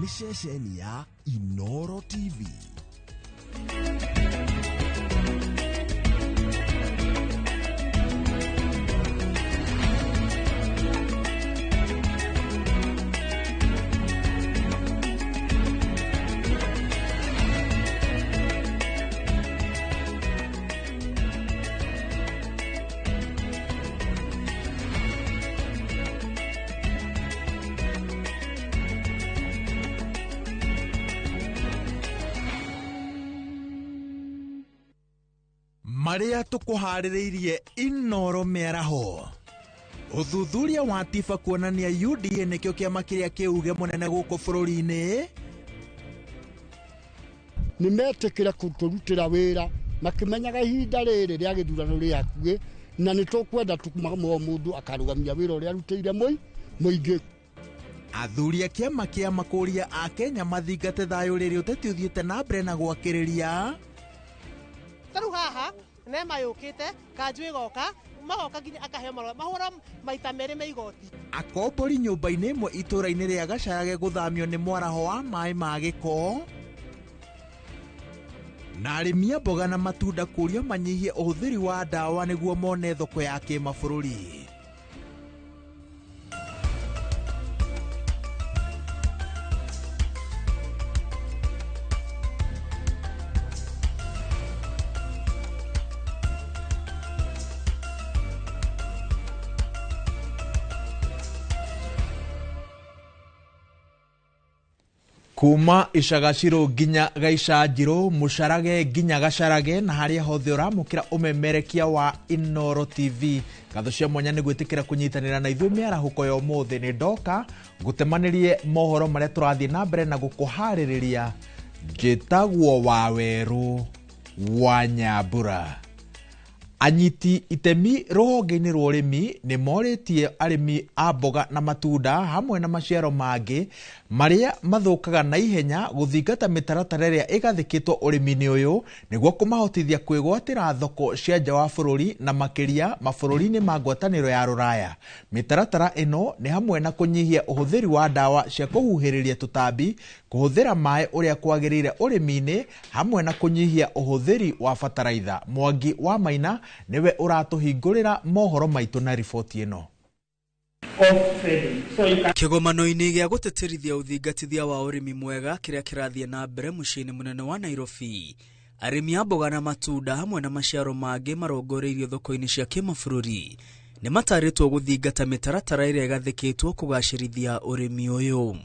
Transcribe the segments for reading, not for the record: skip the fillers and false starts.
nĩ ceceni ya Inooro TV. Maria tukuhaririirie Inooro Miaraho. Uthuthuria wa tifa kuonania UDA nikio kiama kiria kiuge munene guku bururi-ini nimetikira kuturutira wira makimenyaga ihinda riri ria githurano ri hakuhi na nitukwenda tukumaga mundu akarugamia wira uria arutire muingi. Athuri a kiama kia makuria a Kenya mathingate thayo riri uteti uthiite na mbere na gwakiriria taru haha nema yukite kanjwi goka magoka nginya akahe marwa mahura maita mere me igoti akombori nyumba-ini imwe itura-ini ria Gacarage guthamio ni mwaraho wa mai ma giko na arimi a mboga na matunda kurio manyihie uhuthiri wa dawa niguo mone thoko ya kimabũrũri. Kuma Ishagashiro nginya Gaicangiro, Mucarage nginya Gacarage na haria hothe uramukira umemerekia wa Inooro TV. Gatho cia mwanya ni gwitikira kunyitanira na ithuĩ miarahuko ya umuthi ni ndoka ngutemanirie mohoro maria turathie na mbere na gukuhaririria. Njitagwo Waweru wa Nyambura. Anyiti itemi ruhonge-ini rwa urimi ni moritie arimi a mboga na matunda hamwe na maciaro mangi maria mathukaga na ihenya guthingata mitaratara iria igathikitwo urimi-ini uyu niguo kumahotithia kwigwatira thoko cia nja wa bururi na makiria mabũrũri-inĩ ma ngwatanĩro ya Rũraya. Mitaratara ino ni hamwe na kunyihia uhuthiri wa dawa cia kuhuhiriria tutambi, kuhuthira mai uria kwagirire urimi-ini hamwe na kunyihia uhuthiri wa bataraitha. Mwangi wa Maina niwe uratuhingurira mohoro maitu na riboti ino. Kigomano-ini gia guteterithia uthingatithia wa urimi mwega kiria kirathie na mbere muciĩ-ini munene wa Nairobi. Arimi a mboga na matunda hamwe na maciaro mangi marongoreirio thoko-ini cia kimabũrũri ni mataritwo guthingata mitaratara iria igathikitwo kugacirithia urimi uyu.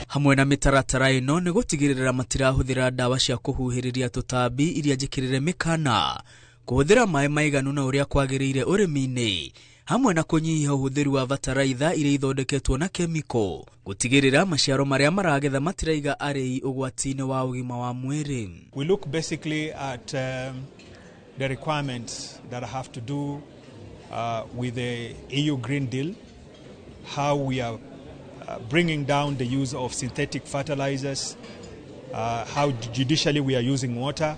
Hamwe na mitaratara ino ni gutigirira matirahuthira dawa cia kuhuhiriria tutambi iria njikirire mikana, kuhuthira mai maiganu na uria kwagirire urimi-ini, hamwe na kunyihia uhuthiri wa bataraitha iria ithondeketwo na kemiko, gutigirira maciaro maria maragetha matiraiga arei ugwati-ini wa ugima wa mwiri. We look basically at the requirements that have to do with the EU Green Deal, how we are bringing down the use of synthetic fertilizers, how judicially we are using water,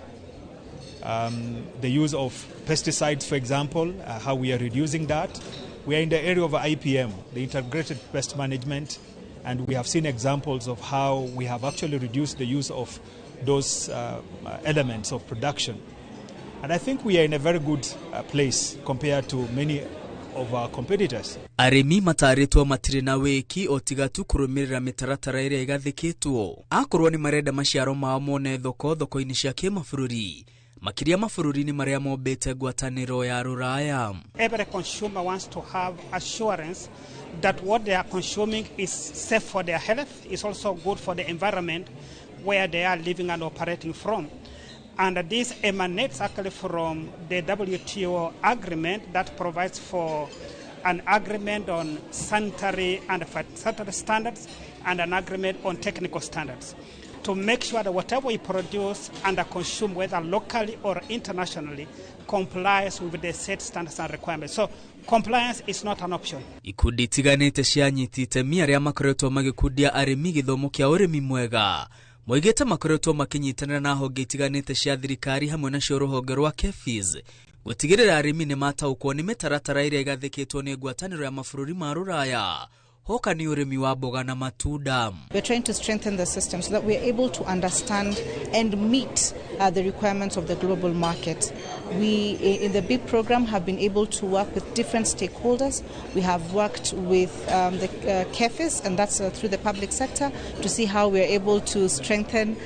the use of pesticides, for example, how we are reducing that. We are in the area of IPM, the Integrated Pest Management, and we have seen examples of how we have actually reduced the use of those elements of production. And I think we are in a very good place compared to many of our competitors. Arimi mataritwo matire na wiki otigatu kurumirira mitaratara iria igathikitwo. Akorwo ni marenda maciaro mao mone thoko-ini cia kimabũrũri, makiria mabũrũri-ini maria mombete ngwatanĩro ya Rũraya. Every consumer wants to have assurance that what they are consuming is safe for their health, is also good for the environment where they are living and operating from. And this emanates actually from the WTO agreement that provides for an agreement on sanitary and phytosanitary standards and an agreement on technical standards, to make sure that whatever we produce and consume, whether locally or internationally, complies with the set standards and requirements. So compliance is not an option. Ikundi tiganite cia nyiti itemi aria makoretwo magikundia arimi githomo kia urimi mwega moigite makoretwo makinyitanira na honge itiganite cia thirikari hamwe na cio ruhonge rwa KEPHIS gutigirira arimi ni mataukwo ni mitaratara iria igathikitwo ni ngwatanĩro ya mabũrũri ma Rũraya. hoka ni urimi wa mboga na matunda. We're trying to strengthen the system so that we're able to understand and meet the requirements of the global market. We, in the BIG program, have been able to work with different stakeholders. We have worked with the KEFIS, and that's through the public sector, to see how we're able to strengthen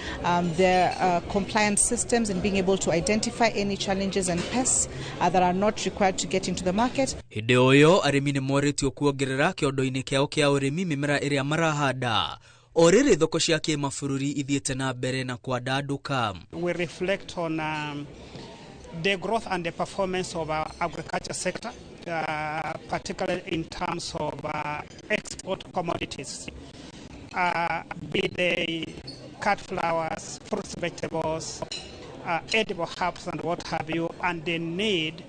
their compliance systems and being able to identify any challenges and pests that are not required to get into the market. Hinde oyo arimi ni moritio kuongerera kiondo-ini kiao kia urimi mimera iria marahanda. Orere thoko cia kimabũrũri ithiete na mbere na kwandanduka. We reflect on the growth and the performance of our agriculture sector, particularly in terms of export commodities, be they cut flowers, fruits, vegetables, edible herbs and what have you, and the need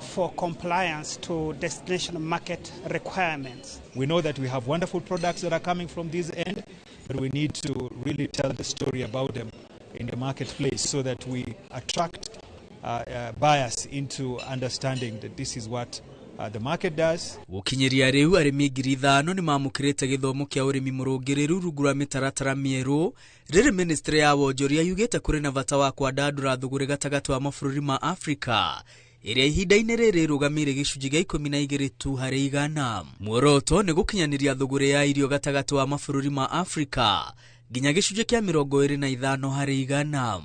for compliance to destination market requirements. We know that we have wonderful products that are coming from this end, but we need to really tell the story about them in the marketplace so that we attract buyers into understanding that this is what the market does. Gukinyiria riu arimi 5,000 ni mamukirite githomo kia urimi murungiriru rugura mitaratara mieru. Riri ministry ya wonjoria yugite kuri na bata wa kwandandura thuguri gatagati wa mabũrũri ma Africa. Iria ihinda-inĩ rĩrĩ rũgamire gĩcunjĩ gĩa 12 tu harĩ 100. Muoroto nĩ gũkinyaniria thũgũrĩ ya irio gatagati wa mabũrũri ma Africa nginya gĩcunjĩ kĩa 25 harĩ 100.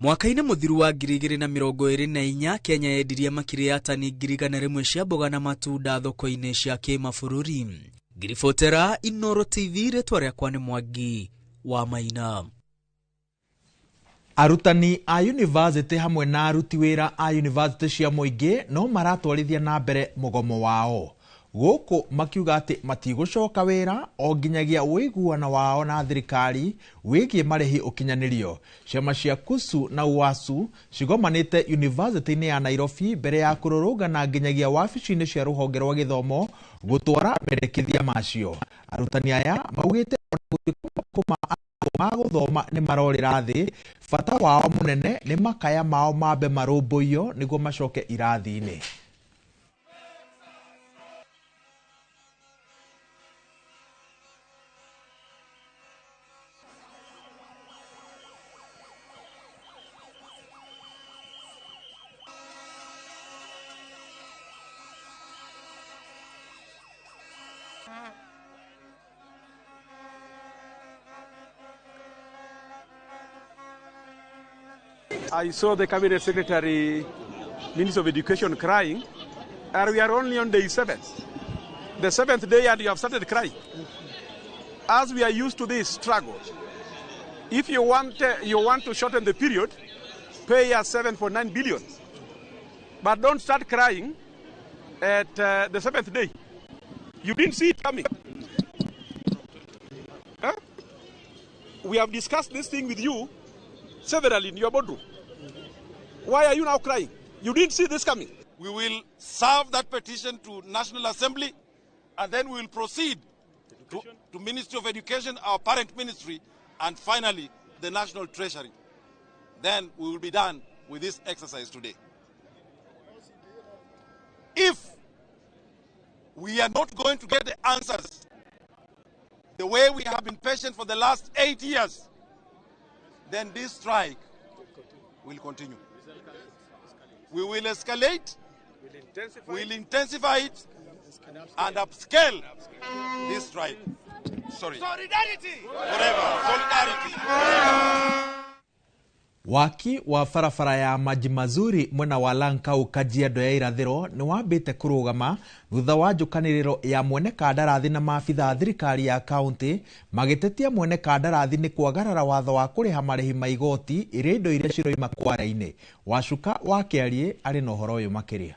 Mwaka-inĩ mũthiru wa 2024 Kenya yendirie makĩria ya tani 100,000 cia mboga na matunda thoko-inĩ cia kĩmabũrũri. Ngiribotera Inooro TV, rĩtwa rĩakwa nĩ Mwangi wa Maina. Arutani a university hamwe na aruti wĩra a university cia mũingĩ no maratwarithia na mbere mũgomo wao. Gũkũ makiuga atĩ matigũcoka wĩra o nginyagia ũiguano wao na thirikari wĩgiĩ marĩhi ũkinyanĩrio. Ciama cia KUSU na UASU cigomanĩte university-inĩ ya Nairobi mbere ya kũrũrũngana nginyagia wabici-inĩ cia rũhonge rwa gĩthomo gũtwara mendekithia macio. Arutani aya maugĩte magũthoma nĩ marorĩra thĩ, bata wao mũnene nĩ makaya mao mambe marũmbũiyo nĩguo macoke irathi-inĩ. I saw the Cabinet Secretary, Minister of Education crying, and we are only on day 7. The 7th day and you have started crying. As we are used to this struggle, if you want to shorten the period, pay us 7.9 billion. But don't start crying at the 7th day. You didn't see it coming. Huh? We have discussed this thing with you severally in your boardroom. Why are you now crying? You didn't see this coming. We will serve that petition to National Assembly, and then we will proceed to Ministry of Education, our parent ministry, and finally the National Treasury. Then we will be done with this exercise today. If we are not going to get the answers the way we have been patient for the last 8 years, then this strike will continue. We will escalate, we'll intensify it, and upscale this strike. Sorry. Solidarity! Forever. Solidarity! Waki wa barabara ya Maji Mazuri mwena wa Lankau Kajiado ya irathiro ni wambite kurugama thutha wa njukaniriro ya mwene kandarathi na maabitha thirikari ya kaunti magitetia mwene kandarathi ni kwagarara watho wa kuriha marihi ma igoti iria indo iria ciroima kwara-ini. Wacuka wa Kiarie ari na uhoro uyu makiria.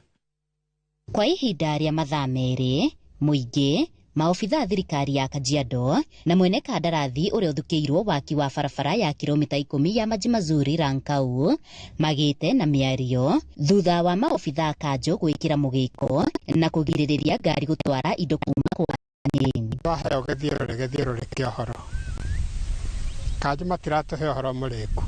Kwa ihinda rĩa mathaa merĩ, mũingĩ, maobitha thirikari ya Kajiado na mwene kandarathi ũrĩa ũthukĩirwo waki wa barabara ya kilomita 10 ya Maji Mazuri Lankau magĩte na mĩario thutha wa maobitha kanjo gwĩkĩra mũgĩko na kũgirĩrĩria ngari gũtwara indo kuma kwani. Twaheo gĩthiũrũrĩ kĩa ũhoro. Kanjo matiratũhe ũhoro mũrĩku.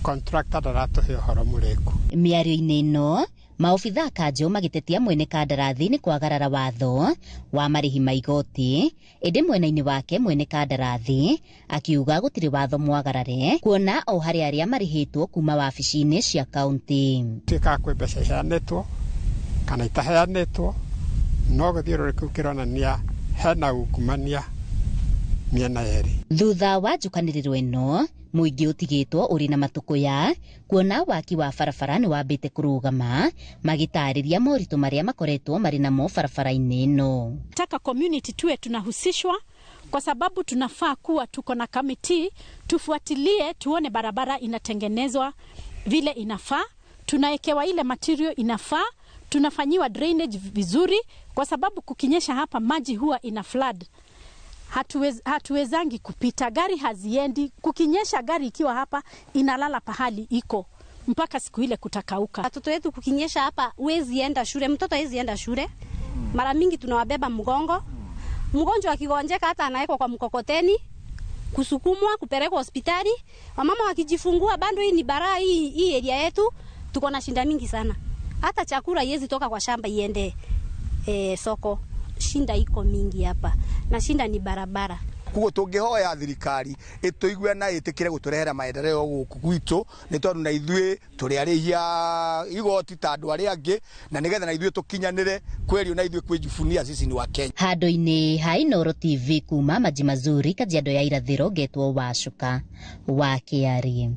Contractor ndaratũhe ũhoro mũrĩku. Mĩario-inĩ ĩno Maofitha kanjo magitetia mwene kandarathi ni kwagarara watho wa marihi ma igoti, indi mwena-ini wake mwene kandarathi akiuga gutiri watho mwagarare kuona o hari aria marihitwo kuma wabici-ini cia kaunti. Tika kwe mbeca iheanĩtwo kana itaheanĩtwo no gũthiũrũrũka kĩronania hena ungumania miena yeri. Thutha wa njukanĩrĩro ĩno, muingi utigitwo uri na matukuya kuona waki wa barabara ni wambite kurugama, magitariria moritu maria makoretwo mari namo barabara-ini ino. Taka community tuwe tunahusishwa kwa sababu tunafaa kuwa tuko na committee, tufuatilie tuone barabara inatengenezwa vile inafaa, tunaekewa ile material inafaa, tunafanyiwa drainage vizuri, kwa sababu kukinyesha hapa maji huwa ina flood. Hatuwezangi kupita, gari haziendi, kukinyesha gari ikiwa hapa inalala pahali iko mpaka siku ile kutakauka. Watoto wetu kukinyesha hapa huwezi enda shule, mtoto hawezi enda shule. Mara mingi tunawabeba mgongo. Mgonjwa akigonjeka hata anaekwa kwa mkokoteni, kusukumwa kupelekwa hospitali. Wamama wakijifungua bado hii ni baraa hii area yetu tuko na shinda mingi sana. Hata chakula haiwezi toka kwa shamba iende soko. Shinda iko mingi hapa na shinda ni barabara. Kugo tungihoya thirikari ituigue na itikire guturehera maendeleo guku gwitu ni tondu na ithue turi arihia igoti ta andu aria angi na nigetha na ithue tukinyanire kweli na ithue kwijifunia sisi ni wa Kenya. Handu-ini ha Inooro TV kuma Maji Mazuri, Kajiado ya irathiro, getwo Wacuka wa Kiari.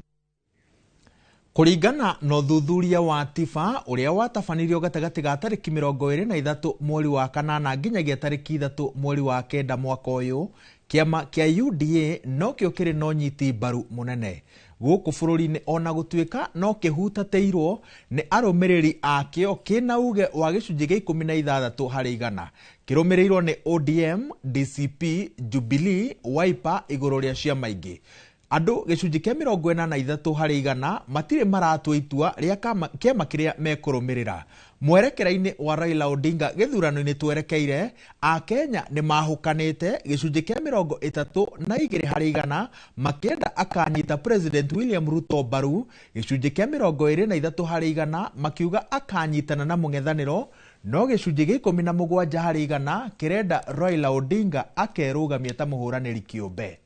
Kuringana na uthuthuria wa TIFA uria watabanirio gatagati ga tariki 23 mweri wa kanana nginyagia tariki 3 mweri wa kenda mwaka uyu, kiama kia UDA no kio kiri no nyiti mbaru munene guku bururi-ini, ona gutuika no kihutateirwo ni arumiriri akio kina uge wa gicunji gia 16 hari igana, kirumirirwo ni ODM, DCP, Jubilee, Wiper iguru ria ciama ingi. Andu gicunji kia 83 hari igana matire maratua itua ria kiama kiria mekurumirira. Mwerekera-ini wa Raila Odinga githurano-ini twerekeire, a Kenya ni mahukanite gicunji kia 32 hari igana makienda akanyita President William Ruto mbaru, gicunji kia 23 hari igana makiuga akanyitana na mung'ethaniro, no gicunji gia 17 hari igana kirenda Raila Odinga akerugamia ta muhuraniri kiumbe.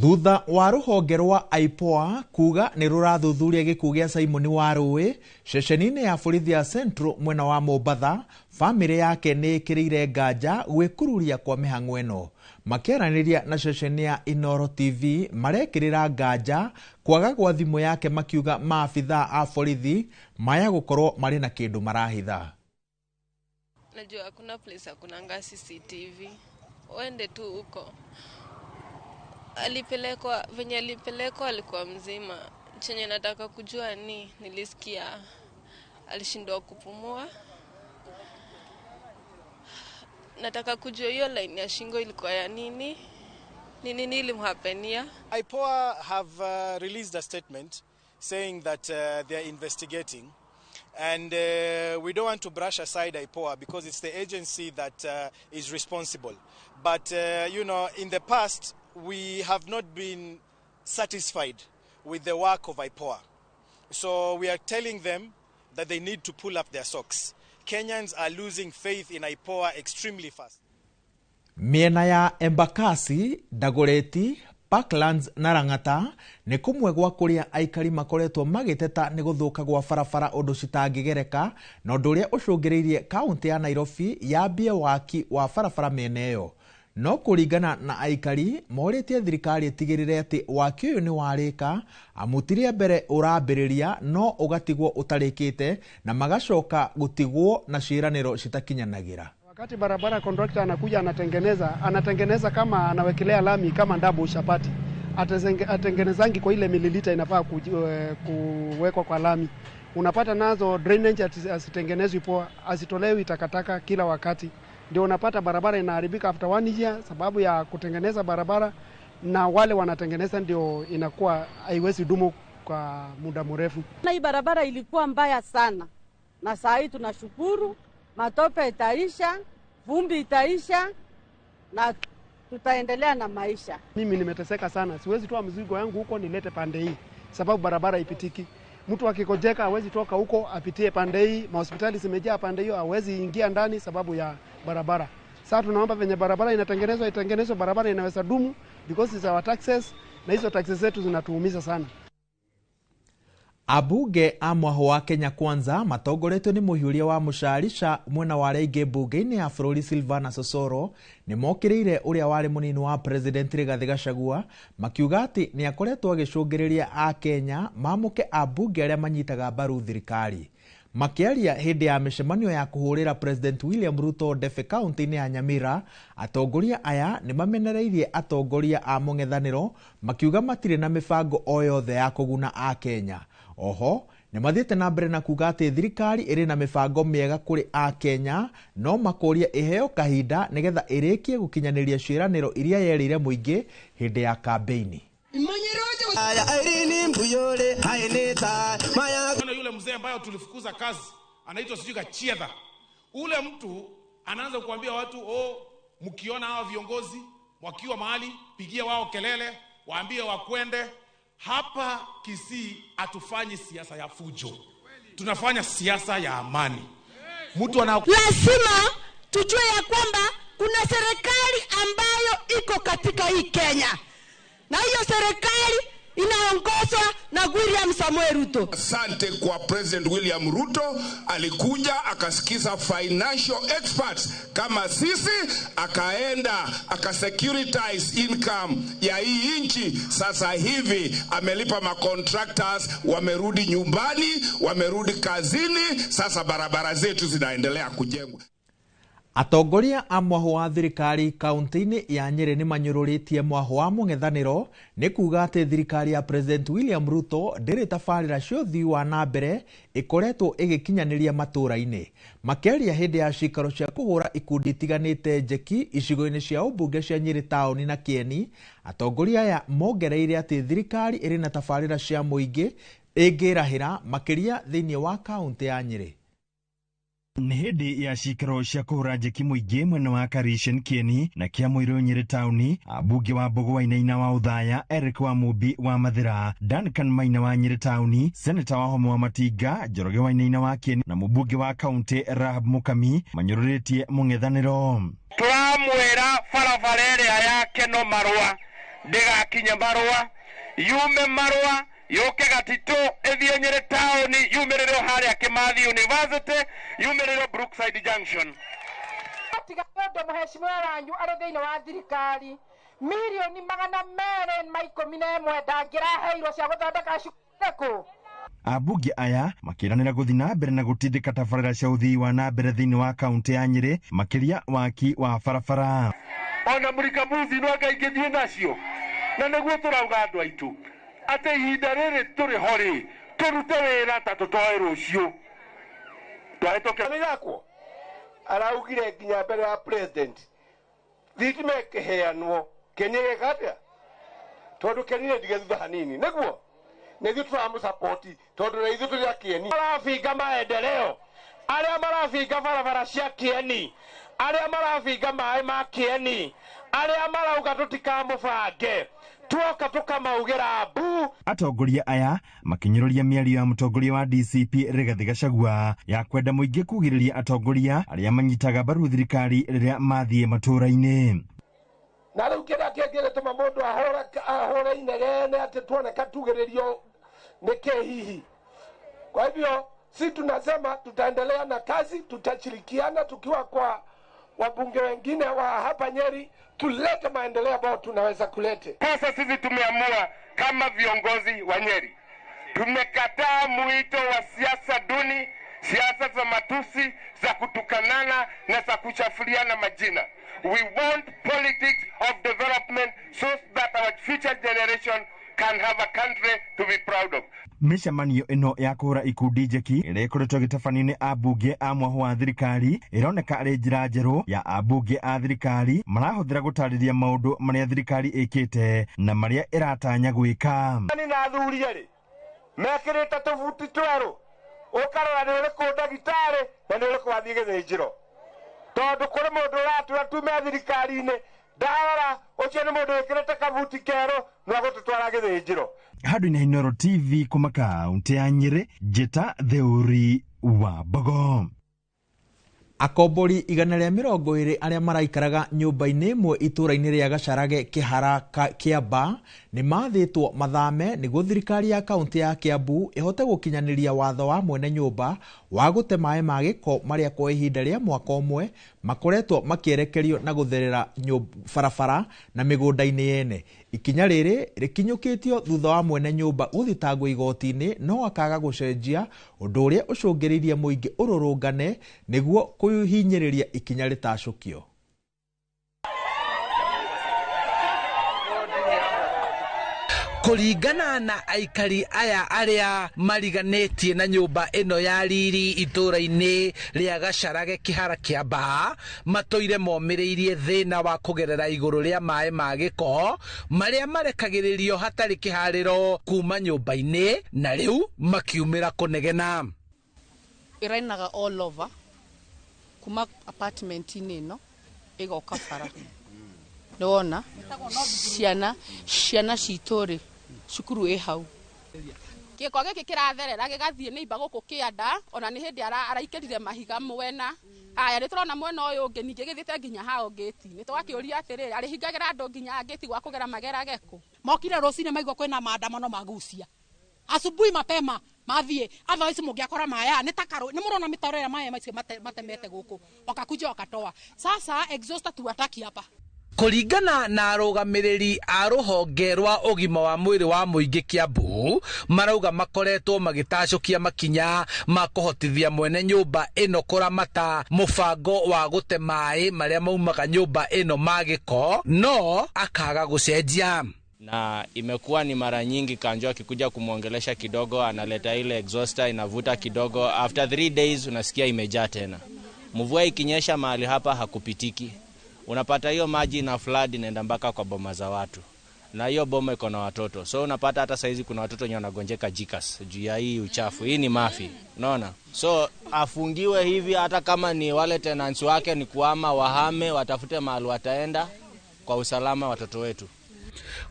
Thutha wa ruhonge rwa IPOA kuga ni rurathuthuria gikuũ gia Simon Warũĩ, ceceni-ini ya borithi ya Central mwena wa Mombatha, family yake ni ikirire nganja gwikururia kwa mihang'o ino. Makiaraniria na ceceni ya Inooro TV marekirira nganja kwaga gwa thimu yake, makiuga maafitha a borithi maya gukorwo mari na kindu marahitha. Najua hakuna place hakunanga CCTV, uende tu huko. Alipelekwa, venye alipelekwa alikuwa mzima. Chenye nataka kujua nilisikia alishindwa kupumua. Nataka kujua hiyo line ya shingo ilikuwa ya nini? Nini ilimhapenia? IPOA have released a statement saying that they are investigating, and we don't want to brush aside IPOA because it's the agency that is responsible. But you know, in the past we have not been satisfied with the work of IPOA. So we are telling them that they need to pull up their socks. Kenyans are losing faith in IPOA extremely fast. Miena ya Embakasi, Dagoretti, Parklands na Rangata ni kumwe gwa kuria aikari makoretwo magiteta ni guthuka gwa barabara undu citangigereka, na undu uria ucungiriirie kaunti ya Nairobi yambie waki wa barabara miena iyo. No kuringana na aikari moritie thirikari itigirire ati waki uyu ni warika, amutirie mbere urambiriria no ugatigwo utarikite na magacoka gutigwo na ciiraniro citakinyanagira. Wakati barabara contractor anakuja anatengeneza kama anawekelea lami kama ndabu chapati, atengenezangi kwa ile mililita inafaa kuwekwa kwa lami. Unapata nazo drainage asitengenezwi poa, asitolewi takataka kila wakati. Ndio unapata barabara inaharibika after 1 year sababu ya kutengeneza barabara, na wale wanatengeneza ndio inakuwa haiwezi dumu kwa muda mrefu. Na hii barabara ilikuwa mbaya sana, na saa hii tunashukuru matope itaisha, vumbi itaisha na tutaendelea na maisha. Mimi nimeteseka sana, siwezi toa mzigo yangu huko nilete pande hii sababu barabara ipitiki. Mtu akikojeka hawezi toka huko apitie pande hii, mahospitali zimejaa pande hiyo, hawezi ingia ndani sababu ya barabara. Sasa tunaomba venye barabara itengenezwe barabara inaweza dumu because it's our taxes, na hizo taxes zetu zinatuumiza sana. Abunge a mwaho wa Kenya Kwanza matongoretwo ni muhiuria wa musharica mwena wa Raige bunge-ini ya bũrũri Silvana Sosoro ni mokiriire uria wari munini wa President Rigathi Gachagua makiuga ati ni akoretwo agicũngĩrĩria a Kenya mamuke abunge aria manyitaga mbaru thirikari. Makiaria hindi ya mishemanio ya kuhurira President William Ruto Defe County-ini ya Nyamira, atongoria aya ni mamenereirie atongoria a mũng'ethanĩro makiuga matire na mibango o yothe ya kũguna a Kenya. Oho, ni mathiĩte na mbere na kuga atĩ thirikari ĩrĩ na mĩbango mĩega kũrĩ a Kenya, no makoria iheo kahinda nĩgetha ĩrĩkie gũkinyanĩria ciĩranĩro iria yerĩire mũingĩ hĩndĩ ya kampeini. Yule mzee ambaye tulifukuza kazi anaitwa sijui Gachiedha. Ule mtu anaanza kuambia watu, mkiona hawa viongozi wakiwa mahali, pigia wao kelele, waambie wakwende. Hapa Kisii hatufanyi siasa ya fujo. Tunafanya siasa ya amani. Lazima tujue ya kwamba kuna serikali ambayo iko katika hii Kenya. Na hiyo serikali inaongozwa na William Samoei Ruto. Asante kwa President William Ruto, alikuja akasikiza financial experts kama sisi, akaenda akasecuritize income ya hii nchi. Sasa hivi amelipa macontractors, wamerudi nyumbani, wamerudi kazini, sasa barabara zetu zinaendelea kujengwa. Atongoria a mwaho wa thirikari kaunti-ini ya Nyeri ni manyũrũrĩtie mwaho wa mũng'ethanĩro ni kuga atĩ thirikari ya President William Ruto ndĩrĩ tabarĩra cia ũthii wa na mbere ĩkoretwo ĩgĩkinyanĩria matũũra-inĩ. Makĩaria hĩndĩ ya cikaro cia kũhũra ikundi itiganĩte njeki icigo-inĩ cia ũmbunge cia Nyeri taũni na Kieni, atongoria aya mongereire atĩ thirikari ĩrĩ na tabarĩra cia mũingĩ ĩngĩrahĩra makĩria thĩinĩ wa kaunti ya Nyeri. Ni hindi ya cikaro cia kuhura njeki muingi mwena wa Karishen Kieni na Kiamũirũ Nyeri tauni, abunge wa Mbogo wa Inaina wa Uthaya Eric wa Mumbi wa Mathira, Duncan Maina wa Nyeri tauni, Senator wa Homo wa Matinga Njoroge wa Inaina wa Kieni na mũmbunge wa kaunti Rahab Mukami manyũrũrĩtie mũng'ethanĩro. Turamwĩra barabara ĩrĩa ya Keno Marũa ndĩgakinye Marũa, yume Marũa yoke Gatito ethie Nyeri tauni, yumerero haria Kimathi University, yumerero Brookside Junction. Tiga ndo mheshimiwa wanyu ari thiini wa thirikari milioni 211 ndangiraheirwo cia guthondeka cukuru. Abunge aya makiranira guthii na mbere na gutindika tabarĩra cia uthii wa na mbere thiini wa kaunti ya Nyeri makiria waki wa barabara. Ona murikamuzi no ngaingithie nacio na niguo turauga andu aitu ate ihinda rĩrĩ tũrĩ hori tũrute wĩra ta tũtoe rũciũ. Twahĩtũke gakwo araugire nginya mbere ya president thitima ĩkĩheanwo Kenya gĩkatĩa tondũ Kenya ndige thutha hanini nĩguo nĩthuĩ tũramũsapoti tondũ na ithuĩ tũrĩ a Kieni marabinga maendeleo, arĩa marabinga barabara cia Kieni, arĩa marabinga maĩ ma Kieni, arĩa marauga tũtikamũbange tuoka tukamaugira bu. Atongoria aya makinyũrũria mĩario ya mũtongoria wa DCP Rigathi Gachagua ya kwenda mũingĩ kugirĩria atongoria arĩa manyitaga mbaru thirikari rĩrĩa mathiĩ matũũra-inĩ. Na rĩu kĩrĩa kĩngĩtũma mũndũ ahũre inegene atĩ tuoneka tugĩrĩrio nĩ hihi. Kwa hivyo si tunasema tutaendelea na kazi, tutashirikiana tukiwa kwa wabunge wengine wa hapa Nyeri tulete maendeleo ambayo tunaweza kulete. Sasa sisi tumeamua kama viongozi wa Nyeri, tumekataa mwito wa siasa duni, siasa za matusi, za kutukanana na za kuchafuliana majina. We want politics of development so that our future generation can have a country to be proud of. Mishamanio ino ya kuhura ikundi njeki ĩrĩa ĩkoretwo gĩtabanio-inĩ abunge a mwaho wa thirikari ĩroneka arĩ njĩra njerũ ya abunge a thirikari marahũthĩra gũtarĩria maũndũ marĩa thirikari ĩkĩte na marĩa ĩratanya gwĩka. Ni na athuri rĩ mekĩrĩte tũbuti twerũ ukarora ni uriku ndagitari na ni uriku wathie githĩnjĩro tondu kuri mundu uratura tume thirikari-ini ndarora ucio ni mundu wikirite kabuti keru no gututwara githĩnjĩro. Handũ-inĩ Inooro TV kuma kaunti ya Nyeri, Njĩta Theuri wa Mbogo. Akombori 120 arĩa maraikaraga nyũmba-inĩ ĩmwe itũra-inĩ rĩa Gacarage Kĩhara Kĩamba nĩ mathĩtwo mathame nĩguo thirikari ya kaunti ya Kiambu ĩhote gũkinyanĩria watho wa mwene nyũmba wa gũte maĩ ma gĩko marĩa kwa ihinda rĩa mwaka ũmwe makoretwo makĩerekerio na gũtherera barabara na mĩgũnda-inĩ yene. Ikinya rĩrĩ rĩkinyũkĩtio thutha wa mwene nyũmba gũthitangwo igoti-inĩ no akaga gũcenjia, ũndũ ũrĩa ũcũngĩrĩirie mũingĩ ũrũrũngane nĩguo kũhinyĩrĩria ikinya rĩtacũkio. Kũringana na aikari aya arĩa mariganĩtie na nyũmba ĩno ya riri itũra-inĩ rĩa Gacarage Kĩhara Kĩamba, matũire momĩrĩirie thĩna wa kũgerera igũrũ rĩa maĩ ma gĩko marĩa marekagĩrĩrio hatarĩ kĩharĩro kuma nyũmba-inĩ, na rĩu makiumĩra kũnegena. Ĩrainaga all over kuma apartment-inĩ ĩno ĩgoka bara. Nĩwona ciana citũ-rĩ cukuru ĩ hau. Gĩko gĩkĩ kĩratherera gĩgathiĩ nĩimba gũkũ kĩanda, ona nĩ hĩndĩ araikĩrire mahiga mwena. Aya nĩ tũrona mwena ũyũ ũngĩ ningĩ gĩthiĩte nginya hao gĩti-inĩ. Twakĩũria atĩrĩrĩ, arĩhingagĩra andũ nginya gĩti gwa kũgera magerage kũ? Mokire rũcinĩ maigua kwĩna maandamano magucia. Asubuhi mapema mathiĩ otherwise mũngĩakora maya nĩ takarũ nĩ mũrona mĩtaro ya maya macio matemete gũkũ wakakuja wakatoa. Sasa exhauster tuwataki hapa. Kũringana na arũgamĩrĩri a rũhonge rwa ũgima wa mwĩrĩ wa mũingĩ Kiambu, marauga makoretwo magĩtacũkia makinya ma kũhotithia mwene nyũmba ĩno kũramata mũbango wa gũte maĩ marĩa maumaga nyũmba ĩno ma gĩko, no akaga gũcenjia. Na imekuwa ni mara nyingi Kanjo akikuja kumwongelesha kidogo analeta ile exhauster inavuta kidogo, after 3 days unasikia imejaa tena. Mvua ikinyesha mahali hapa hakupitiki. Unapata hiyo maji na flood inaenda mpaka kwa boma za watu. Na hiyo boma iko na watoto. So unapata hata saizi kuna watoto wenye wanagonjeka jikas juu ya hii uchafu. Hii ni mafi. Unaona? So afungiwe hivi hata kama ni wale tenants wake ni kuhama wahame, watafute mahali wataenda kwa usalama watoto wetu.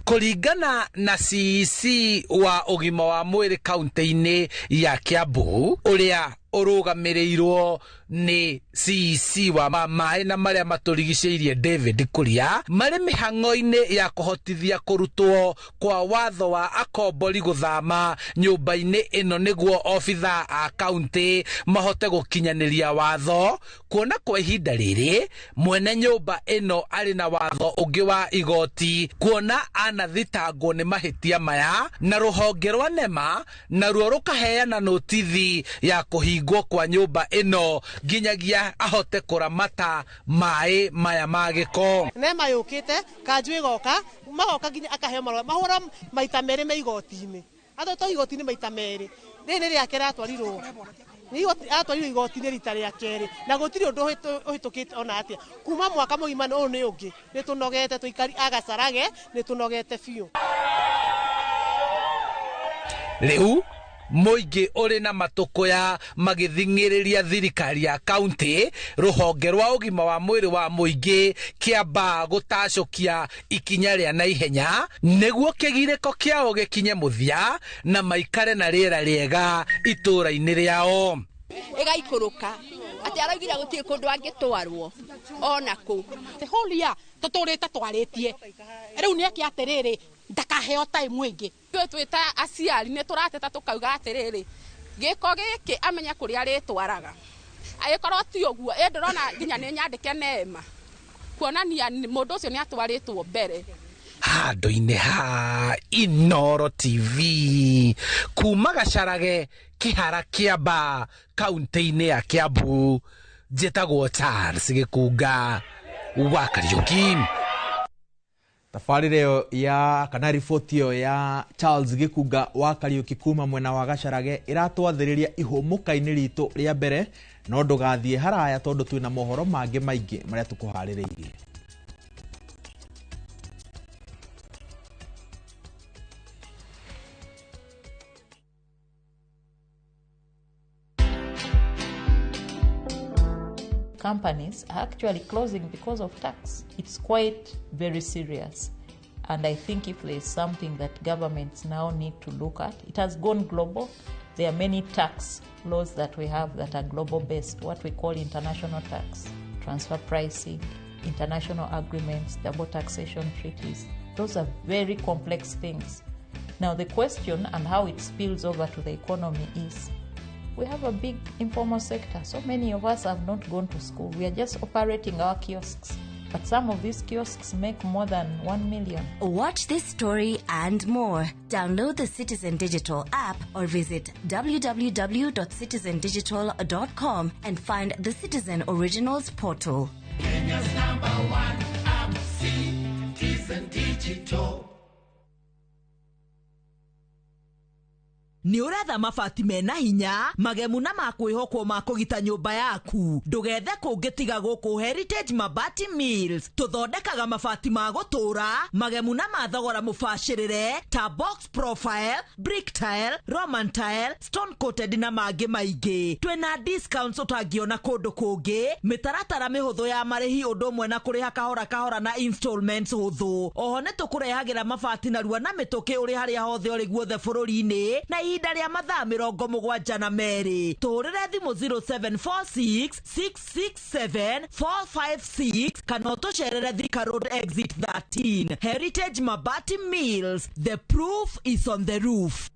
Kũringana na CEC wa ũgima wa mwĩrĩ kaunti-inĩ ya Kiambu, ũrĩa ũrũgamĩrĩirwo nĩ CEC wa maĩ na marĩa matũrigicĩirie David Kuria, marĩ mĩhang'o-inĩ ya kũhotithia kũrutwo kwa watho wa akombori gũthama nyũmba-inĩ ĩno nĩguo obitha a kaunti mahote gũkinyanĩria watho, kuona kwa ihinda rĩrĩ mwene nyũmba ĩno arĩ na watho ũngĩ wa igoti, kuona anathitangwo nĩ mahĩtia maya, na rũhonge rwa NEMA naruo rũkaheana notithi ya kũhingwo kwa nyũmba ĩno nginyagia ahote kũramata maĩ maya ma gĩko. NEMA yũkĩte, Kanjo ĩgoka, magoka nginya akaheo marũa mahũra maita merĩ me igoti-inĩ. Atho igoti-inĩ maita merĩ. Rĩrĩ rĩake ratwarirwo. Atwarirwo igoti-inĩ rita rĩa kerĩ. Na gũtirĩ ũndũ ũhĩtũkĩte ona atĩa. Kuma mwaka mũgima ũyũ nĩ ũngĩ. Nĩ tũnogete tũikari a Gacarage, nĩ tũnogete biũ. Rĩu mũingĩ ũrĩ na matũkũya magĩthing'ĩrĩria thirikari ya kaunti, rũhonge rwa ũgima wa mwĩrĩ wa mũingĩ kĩamba gũtacũkia ikinya rĩa naihenya nĩguo kĩgirĩko kĩao gĩkinye mũthia na maikare na rĩera rĩega itũra-inĩ rĩao. Ĩgaikũrũka atĩ araugire gũtirĩ kũndũ angĩtwarwo ona kũ. Horia tũtũrĩte twarĩtie. Rĩu nĩ akĩ atĩrĩrĩ ndakaheo time ĩngĩ. Twĩta aciari nĩ tũrateta tũkauga atĩrĩrĩ, gĩko gĩkĩ amenya kũrĩa arĩtwaraga. Agĩkorwo ti ũguo, ndĩrona nginya nĩ nyandĩke NEMA kuonania mũndũ ũcio nĩ atwarĩtwo mbere. Handũ-inĩ ha Inooro TV kuma Gacarage Kĩhara Kĩamba kaunti-inĩ ya Kiambu, njĩtagwo Charles Gĩkunga wa Kariũki. Tabarĩra ĩyo ya kana riboti ĩyo ya Charles Gĩkunga wa Kariũki kuma mwena wa Gacarage ĩratwathĩrĩria ihũmũka-inĩ ritũ rĩa mbere, no ndũgathiĩ haraya tondũ twĩna mohoro mangĩ maingĩ marĩa tũkũharĩrĩirie. companies are actually closing because of tax. It's quite very serious. And I think if there's something that governments now need to look at, it has gone global. There are many tax laws that we have that are global based, what we call international tax, transfer pricing, international agreements, double taxation treaties. Those are very complex things. Now the question and how it spills over to the economy is, we have a big informal sector. So many of us have not gone to school. We are just operating our kiosks. But some of these kiosks make more than 1 million. Watch this story and more. Download the Citizen Digital app or visit www.citizendigital.com and find the Citizen Originals portal. Kenya's #1 app, Citizen Digital. Ni uretha mabati mena hinya magemu na makwihokwo ma kugita nyumba yaku ndugethe kungitiga guku Heritage Mabati Mills tuthondekaga mabati ma gutura magemu na mathogora mubashirire ta box profile, brick tile, roman tile, stone coated na mangi maingi. Twina discounts utangiona kundu kungi, mitaratara mihuthu ya marihi undu mwe na kuriha kahora kahora na installments huthu. Oho ni tukurehagira mabati na ruwa na mituki uri haria hothe uri guothe bururi-ini na ihinda ria mathaa 72 na meri. Tuhurire thimu 0746 667 456 kana utucerere Thika Road exit 13. Heritage Mabati Mills, the proof is on the roof.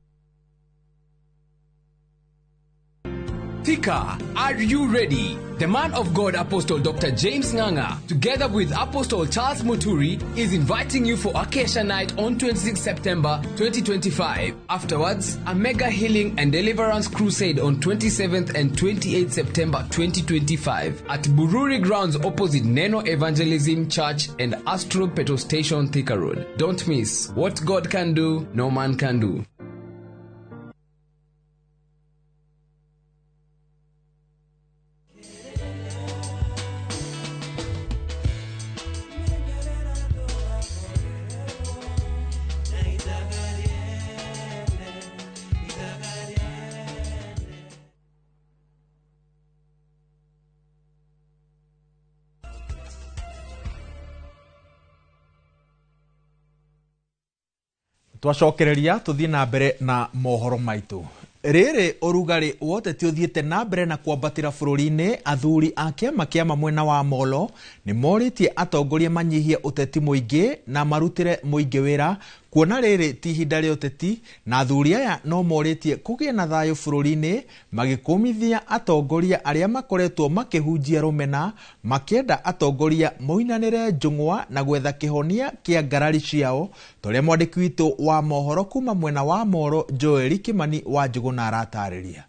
Thika, are you ready? The man of God Apostle Dr. James Nganga, together with Apostle Charles Muturi, is inviting you for Acacia Night on 26 September 2025. Afterwards, a mega healing and deliverance crusade on 27th and 28th September 2025 at Bururi Grounds opposite Neno Evangelism Church and Astro Petrol Station, Thika Road. Don't miss. What God can do, no man can do. Twacokereria tuthie na mbere na mohoro maitu. Riri urugari wote tiuthiete na mbere na kwambatira bururi-ini, athuri a kiama kia mwena wa Molo ni moritie atongoria manyihie uteti muingi na marutire muingi wira, kuona riri ti ihinda ria uteti, na athuri aya no moritie kugie na thayo bururi-ini magikumithia atongoria aria makoretwo makihunjia rumena, makienda atongoria moinanire njung'wa na gwetha kihonia kia ngarari ciao, toria mwandiki witu wa mohoro kuma mwena wa Molo Joel Kimani wa Njuguna aratariria.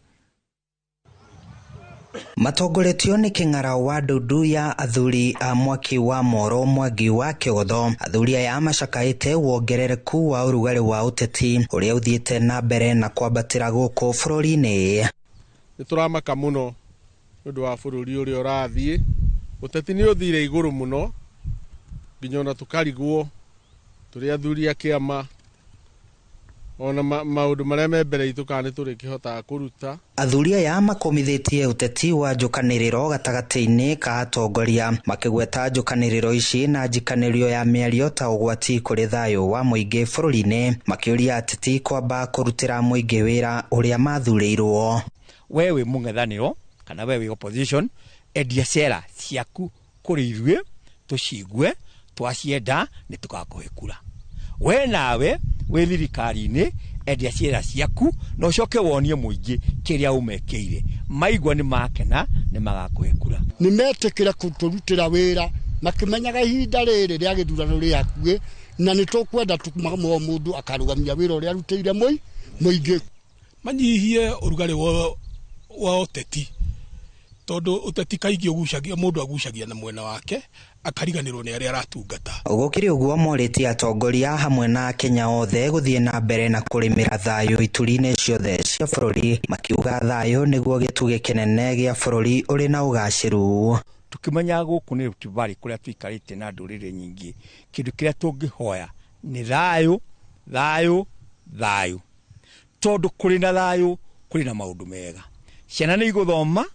Matongoretio ni king'ara wa ndudu ya athuri a mwaki wa Molo Mwangi wa Kĩgotho. Athuri aya macakaite wongerereku wa urugari wa uteti uria uthiete na mbere na kwambatira guku bururi-ini. Nituramaka muno nundu wa bururi uria urathie, uteti ni uthire iguru muno nginya ona tukarigwo turi athuri a kiama ona maundu maria me mbere itu kana turi kihota kuruta. Athuri aya makomithitie uteti wa njukaniriro gatagati-ini ka atongoria, makigweta njukaniriro ici na njikanirio ya miario ta ugwati kuri thayo wa muingi bururi-ini, makiuria ateti kwamba kurutira muingi wira uria mathurirwo. Wewe mung'ethaniro kana wewe opposition, endia ciera ciaku kuri ithuĩ tucigue, twacienda ni tugakuhe kura. We nawe we thirikari-ini endia ciera ciaku no ucoke wonie muingi kiria umekeire, maigwa ni makena ni magakuhe kura. Ni metikira kuturutira wira makimenyaga ihinda riri ria githurano ri hakuhi, na ni tukwenda tukumamo mundu akarugamia wira uria arutire muingi. Manyihie urugari wa uteti, tondu uteti kaingi ugucagia mundu agucagia na mwena wake akariganirwo ni aria aratungata. Gukiri uguo moritie atongoria hamwe na Kenya othe guthie na mbere na kurimira thayo ituri-ini ciothe cia bururi, makiuga thayo niguo gitugi kinene gia bururi uri na ugaciru. Tukimenya guku ni Rift kuria twikarite na ndurire nyingi, kindu kiria tungihoya ni thayo thayo thayo, tondu kuri na thayo kuri na maundu mega. Ciana ni iguthoma,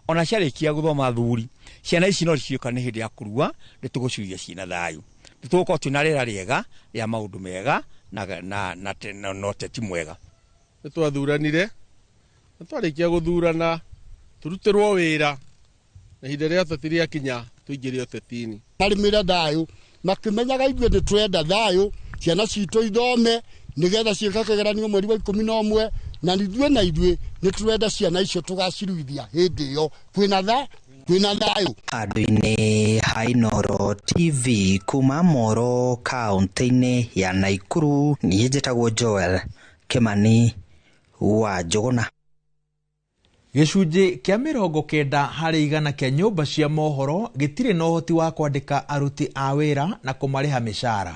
ona ciarikia guthoma athuri ciana ici no ciũka nĩ hĩndĩ ya kũrua nĩ tũgũcuria ciina thayu tũgũkorwo twĩna rĩera rĩega rĩa maũndũ mega na ũteti mwega. Nĩ twathuranire na twarĩkia gũthurana tũrutĩrwo wĩra na ihinda rĩa ũteti rĩakinya tũingĩre ũteti-inĩ. Marĩmĩre thayũ makĩmenyaga ithuĩ nĩ tũrenda thayũ ciana citũ ithome nĩgetha ciĩka kĩgeranio mweri wa 11 na ithuĩ nĩ tũrenda ciana icio tũgaciruithia hĩndĩ ĩyo kwĩna thayũ. Handũ-inĩ ha Inooro TV kuma Moro kaunti-inĩ ya Naikuru, niĩ njĩtagwo Joel Kimani wa Njũgũna. Gĩcunjĩ kĩa 90 harĩ igana kĩa nyũmba cia mohoro gĩtirĩ na ũhoti wa kwandĩka aruti a wĩra na kũmarĩha mĩcara.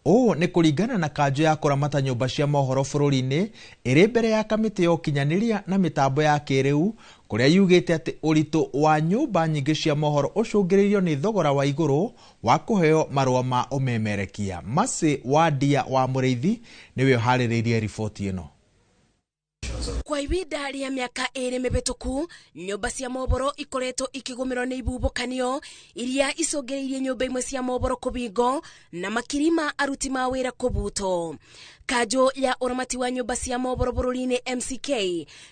Ũũ nĩ kũringana na kanjũ ya kũramata nyũmba cia mohoro bũrũri-inĩ ĩrĩ mbere ya kamĩtĩ ya ũkinyanĩria na mĩtambo ya kĩrĩu, kũrĩa yugĩte atĩ ũritũ wa nyũmba nyingĩ cia mohoro ũcũngĩrĩirio nĩ thogora wa igũrũ wa kũheo marũa ma ũmemerekia. Masi wa Ndia wa Mũrĩithi nĩwe ũharĩrĩirie riboti ĩno. Kwa ihinda rĩa mĩaka 2 mĩhĩtũku, nyũmba cia mohoro ikoretwo ikĩgũmĩrwo nĩ ibubũkanio iria icũngĩrĩirie nyũmba imwe cia mohoro kũbingo na makiri ma aruti ma wĩra kũbutwo. Kanjũ ya ũramati wa nyũmba cia mohoro bũrũri-inĩ MCK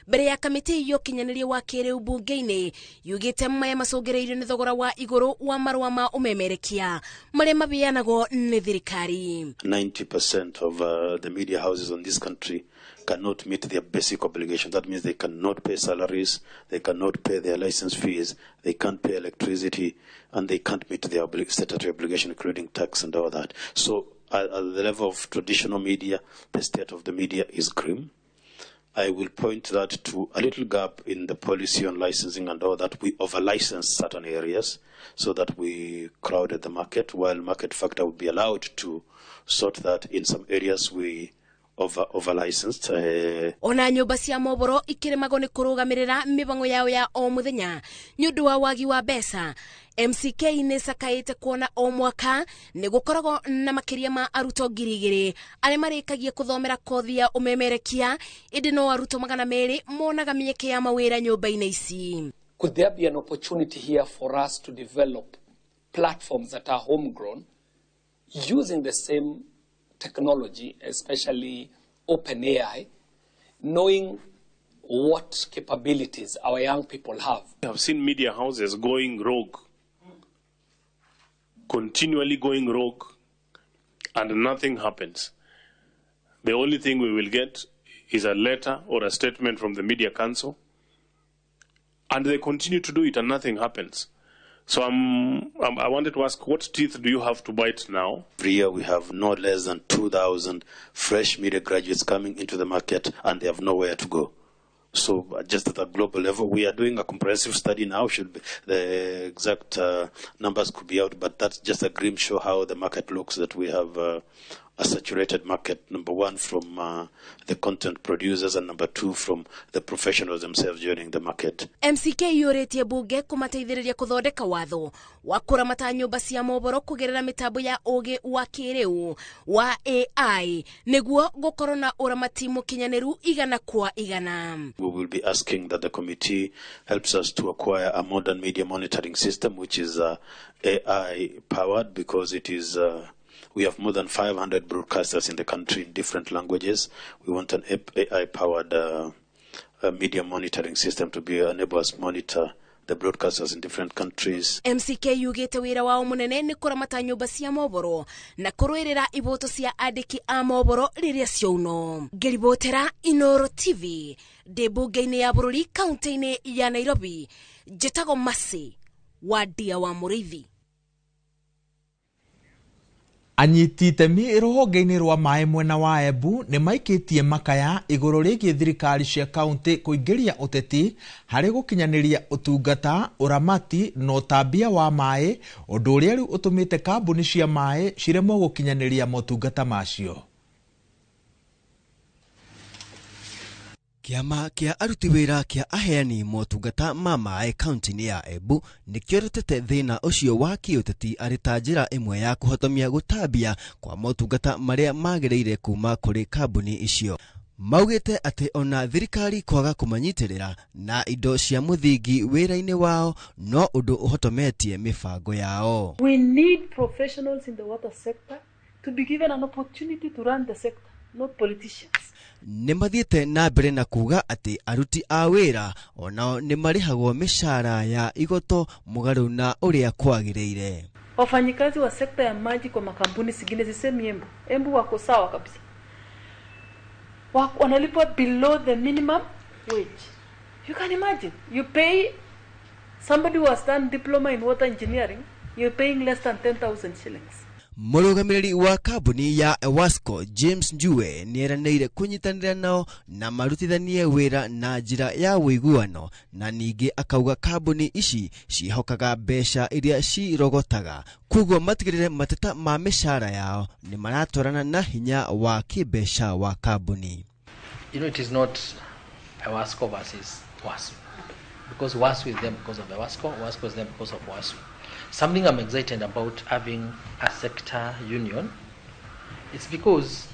mbere ya kamĩtĩ ya ũkinyanĩria wa kĩrĩu bunge-inĩ yugĩte maya macũngĩrĩirio nĩ thogora wa igũrũ wa marũa ma ũmemerekia marĩa mabeanagwo nĩ thirikari. 90% of the media houses in this country cannot meet their basic obligation. That means they cannot pay salaries, they cannot pay their license fees, they can't pay electricity, and they can't meet their statutory obligation, including tax and all that. So at the level of traditional media, the state of the media is grim. I will point that to a little gap in the policy on licensing and all that. We over-license certain areas so that we crowded the market, while market factor would be allowed to sort that. In some areas we over-licensed. Ona nyũmba cia mohoro ikĩremagwo nĩ kũrũgamĩrĩra mĩbango yao ya o mũthenya nĩ ũndũ wa wagi wa mbeca. MCK nĩ cakaĩte kuona o mwaka nĩ gũkoragwo na makĩria ma arutwo 2,000 arĩa marĩkagia kũthomera kothi ya ũmemerekia, ĩndĩ no arutwo 200 monaga mĩeke ya mawĩra nyũmba-inĩ ici. Could there be an opportunity here for us to develop platforms that are homegrown using the same technology, especially OpenAI, knowing what capabilities our young people have? We have seen media houses going rogue, continually going rogue, and nothing happens. The only thing we will get is a letter or a statement from the Media Council, and they continue to do it and nothing happens. So I wanted to ask, what teeth do you have to bite now? Every year we have no less than 2,000 fresh media graduates coming into the market and they have nowhere to go. So just at a global level, we are doing a comprehensive study now. The exact numbers could be out, but that's just a grim show how the market looks, that we have a saturated market, number one, from the content producers, and number two, from the professionals themselves joining the market. MCK yũrĩtie bunge kũmateithĩrĩria kũthondeka watho wa kũramata nyũmba cia mohoro kũgerera mĩtambo ya ũgĩ wa kĩrĩu wa AI nĩguo gũkorwo na ũramati mũkinyanĩru igana kwa igana. We will be asking that the committee helps us to acquire a modern media monitoring system which is AI powered, because it is we have more than 500 broadcasters in the country in different languages. We want an AI-powered media monitoring system to be enable us monitor the broadcasters in different countries. MCK yugĩte wĩra wao mũnene nĩ kũramata nyũmba cia mohoro na kũrũĩrĩra iboto cia andĩki a mohoro rĩrĩa ciauno. Ngĩribotera Inooro TV ndĩ bunge-inĩ ya bũrũri kaunti-inĩ ya Nairobi, njĩtagwo Masi wa Ndia wa Mũrĩithi. Anyiti itemi rũhonge-inĩ rwa maĩ mwena wa Embu nĩ maikĩtie makaya igũrũ rĩgiĩ thirikari cia kaunti kũingĩria ũteti harĩ gũkinyanĩria ũtungata, ũramati na ũtambia wa maĩ, ũndũ ũrĩa rĩu ũtũmĩte kambuni cia maĩ ciremwo gũkinyanĩria motungata macio. Kiama kia aruti wĩra kia aheani motungata ma maĩ kaunti-inĩ ya Embu nĩkĩorotete thĩna ũcio wa kĩũteti arĩ ta njĩra ĩmwe ya kũhotomia gũtambia kwa motungata marĩa magĩrĩire kuma kũrĩ kambuni icio. maugite ati ona thirikari kwaga kumanyitirira na indo cia muthingi wira-ini wao no undu uhotometie mibango yao. We need professionals in the water sector to be given an opportunity to run the sector, not politicians. Nĩ mathiĩte na mbere na kuga ati aruti a wĩra onao nĩ marĩhagwo mĩcara ya igoto mũgarũ na ũrĩa kwagĩrĩire. Wafanyikazi wa sekta ya maji kwa makampuni zingine zisemi Embu wako sawa kabisa. Wanalipwa below the minimum wage. You can imagine, you pay somebody who has done diploma in water engineering, you're paying less than 10,000 shillings. Mũrũgamĩrĩri wa kambuni ya Ewasco James Njue nĩeranĩire kũnyitanĩra nao na marutithanie wĩra na njĩra ya wĩiguano, na ningĩ akauga kambuni ici cihokaga mbeca iria cirogotaga, koguo matigĩrĩre mateta ma mĩcara yao nĩ maratwarana na hinya wa kĩmbeca wa kambuni. You know, it is not Ewasco versus WASU, because WASU is there because of Ewasco, Ewasco is there because of WASU. Something I'm excited about having a sector union, it's because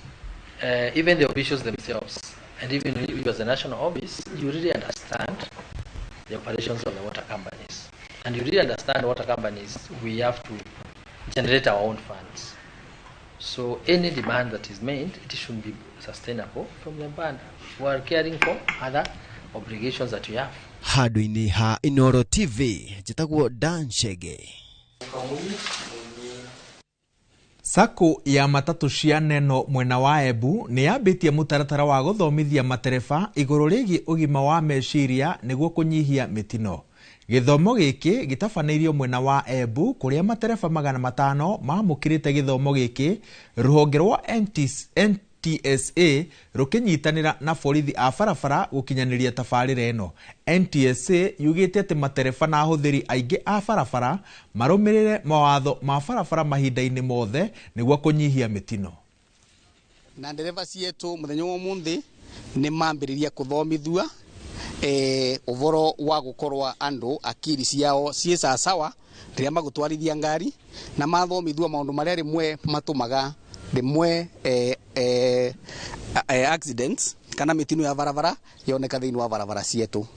even the officials themselves, and even you as a national office, you really understand the operations of the water companies. And you really understand water companies, we have to generate our own funds. So any demand that is made, it should be sustainable from the band who are caring for other obligations that we have. Handũ-inĩ ha Inoro TV, njĩtagwo Dan Chege. Sako ya matatu cia Neno mwena wa Embu nĩ yambĩtie mũtaratara wa gũthomithia matereba igũrũ rĩgiĩ ũgima wa meciria nĩguo kũnyihia mĩtino. Gĩthomo gĩkĩ gĩtabanĩirio mwena wa Embu kũrĩa matereba 500 maamũkĩrĩte gĩthomo gĩkĩ, rũhonge rwa NTSA rũkĩnyitanĩra na borithi a barabara gũkinyanĩria tabarĩra ĩno. NTSA yugĩte atĩ matereba na ahũthĩri aingĩ a barabara marũmĩrĩre mawatho ma barabara mahinda-inĩ mothe nĩguo kũnyihia mĩtino. Na ndereba cietu muthenya wa mũthĩ nĩ mambĩrĩria kũthomithua ũhoro wa gũkorwa andũ akiri ciao ciĩ sawa rĩrĩa magũtwarithia ngari, na mathomithua maũndũ marĩa rĩmwe matũmaga rĩmwe accidents kana mĩtino ya barabara yoneka thĩinĩ wa barabara cietu.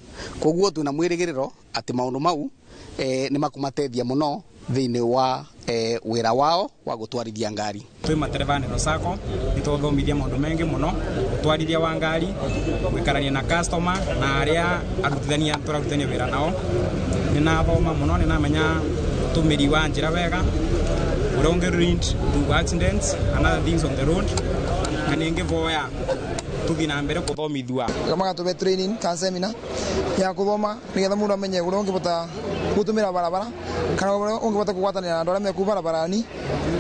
Koguo twĩna mwĩrĩgĩrĩro atĩ maũndũ mau nĩ makũmateithia mũno thĩinĩ wa wĩra wao wa gũtwarithia ngari. Twĩ matereba Neno Sacco nĩtũthomithia maũndũ mengi mũno, gũtwarithia wa ngari, gũikarania na customer na arĩa arutithania tũrarutania wĩra nao. Nĩnathoma mũno, nĩnamenya ũtũmĩri wa njĩra wega, ũrĩa ũngĩprevent accidents and other things on the road, na nĩngĩvoya tuthi na mbere kuthomithua. Magatũbe training ka seminar ya kuthoma nĩgetha mũndũ amenye ũrĩa ũngĩbota gũtũmĩra barabara, kana ũrĩa ũngĩbota kũgwatanĩra na andũ arĩa meku barabarani,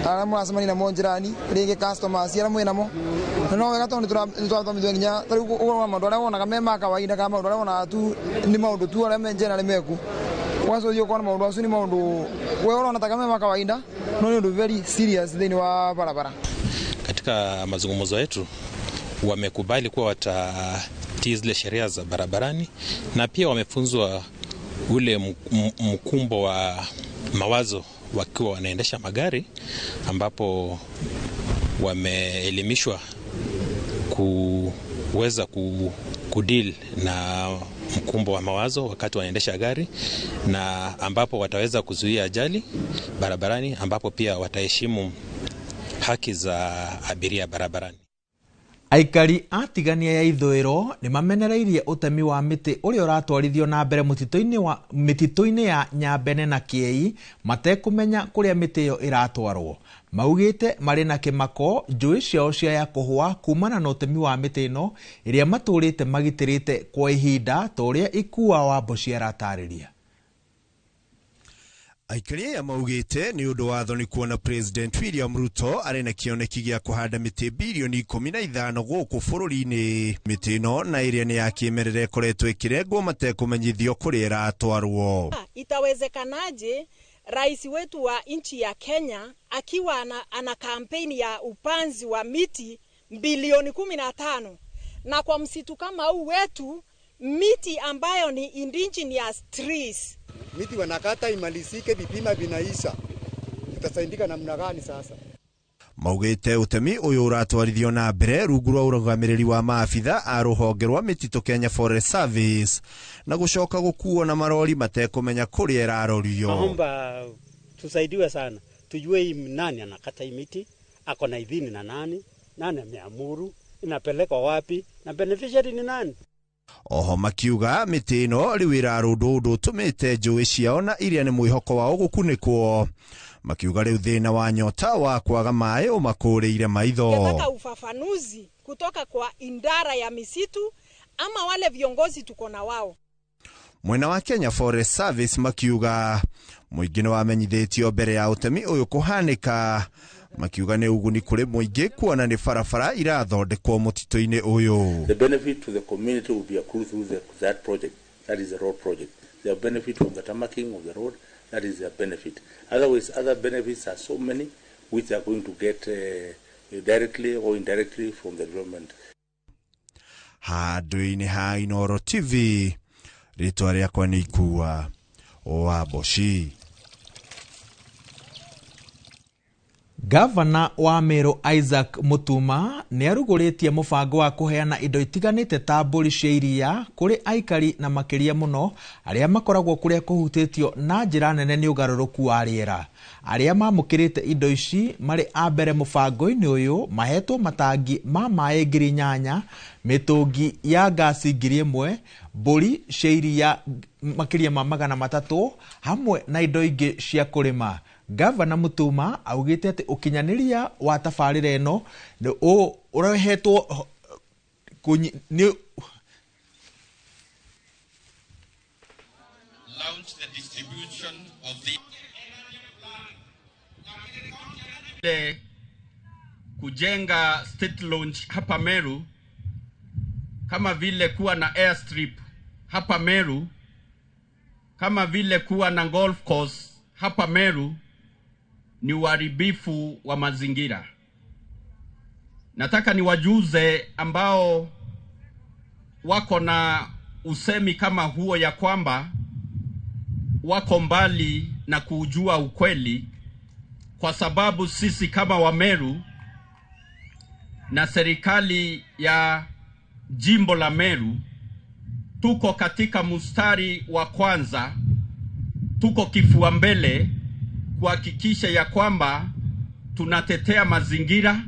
arĩa mũracemania namo njĩra-inĩ, rĩngĩ customers arĩa mwĩ namo. Na no wega tondũ nĩtwathomithio nginya tarĩu ũhoro wa maũndũ arĩa wonaga me ma kawaida, kana maũndũ arĩa wonaga tu nĩ maũndũ tu arĩa me njĩra-inĩ meku. Wacothio kuona maũndũ acio nĩ maũndũ wewe unaona taka me ma kawaida, no nĩ ũndũ very serious thĩinĩ wa barabara. Katika mazungumzo yetu wamekubali kuwa watatii zile sheria za barabarani, na pia wamefunzwa ule mkumbo wa mawazo wakiwa wanaendesha magari, ambapo wameelimishwa kuweza kudeal na mkumbo wa mawazo wakati wanaendesha gari, na ambapo wataweza kuzuia ajali barabarani, ambapo pia wataheshimu haki za abiria barabarani. Aikari atigania ya ithũĩro nĩ mamenereirie ũtemi wa mĩtĩ ũrĩa ũratwarithio na mbere mĩtitũ-inĩ ya Nyambene na Kĩei matekũmenya kũrĩa mĩtĩ ĩyo ĩratwarwo. Maugĩte marĩ na kĩmako njũĩ ciao ciaya kũhũa kumana na ũtemi wa mĩtĩ ĩno ĩrĩa matũrĩte magitĩrĩte kwa ihinda ta ũrĩa Ikua wa Mbocia aratarĩria. Aikari aya maugĩte nĩ ũndũ wa thoni kuona President William Ruto arĩ na kĩoneki gĩa kũhanda mĩtĩ bilioni 15 gũkũ bũrũri-inĩ. Mĩtĩ ĩno na ĩrĩa nĩ ya kĩmerera ĩkoretwo ĩkĩrengwo matekũmenyithio kũrĩa ĩratwarwo. Itawezekanaje rais wetu wa nchi ya Kenya akiwa ana kampeni ya upanzi wa miti bilioni 15, na kwa msitu kama huu wetu miti ambayo ni indigenous trees, miti wanakata imalizike, vipima vinaisha, itasaidika namna gani sasa? maugite utemi uyu uratwarithio na mbere rungu rwa urugamiriri wa maabitha a ruhonge rwa Mititu Kenya Forest Service na gucoka gukuo na marori matekumenya kuria irarorio. Naomba tusaidiwe sana, tujue nani anakata miti, ako na idhini na nani ameamuru, inapelekwa wapi na beneficiary ni nani. Oho makiuga miti ino riu irarundu tumite njui ciao na iria ni mwihoko wao gukunikwo. Makiuga riu thina wa nyota wa kwaga mai umakuriire maitho. Nataka ufafanuzi kutoka kwa idara ya misitu ama wale viongozi tuko na wao. Mwena wa Kenya Forest Service makiuga muingine wamenyithitio mbere ya utemi uyu kuhanika. Makiuga ni uguni kuri muingi kuona ni farafara irathondekwo mutito-ini uyu. The benefit to the community will be accrued through that project. That is the road project. The benefit from the tarmacking of the road, that is their benefit. Otherwise, other benefits are so many which they are going to get directly or indirectly from the government. Handũ-inĩ ha Inooro TV, rĩtwa rĩakwa nĩ Ikua Waboshi. Gavana wa Meru Isaac Mutuma nĩ arugũrĩtie mũbango wa kũheana indo itiganĩte ta mbũri cia iria kũrĩ aikari na makĩria mũno arĩa makoragwo kũrĩa kũhutĩtio na njĩra nene nĩ ũgarũrũku wa rĩera. Arĩa mamũkĩrĩte indo ici marĩ a mbere mũbango-inĩ ũyũ mahetwo matangi ma maĩ 8,000, mĩtũngi ya gasi 1,000, mbũri cia iria makĩria ma 300 hamwe na indo ingĩ cia kũrĩma. Gavana Mutuma augite ati ukinyaniria wa tafarira eno urehetwo ni launch the distribution of the kujenga state launch hapa Meru, kama vile kuwa na airstrip hapa Meru, kama vile kuwa na golf course hapa Meru ni uharibifu wa mazingira. Nataka niwajuze ambao wako na usemi kama huo ya kwamba wako mbali na kujua ukweli, kwa sababu sisi kama Wameru na serikali ya jimbo la Meru tuko katika mstari wa kwanza, tuko kifua mbele kuhakikisha ya kwamba tunatetea mazingira,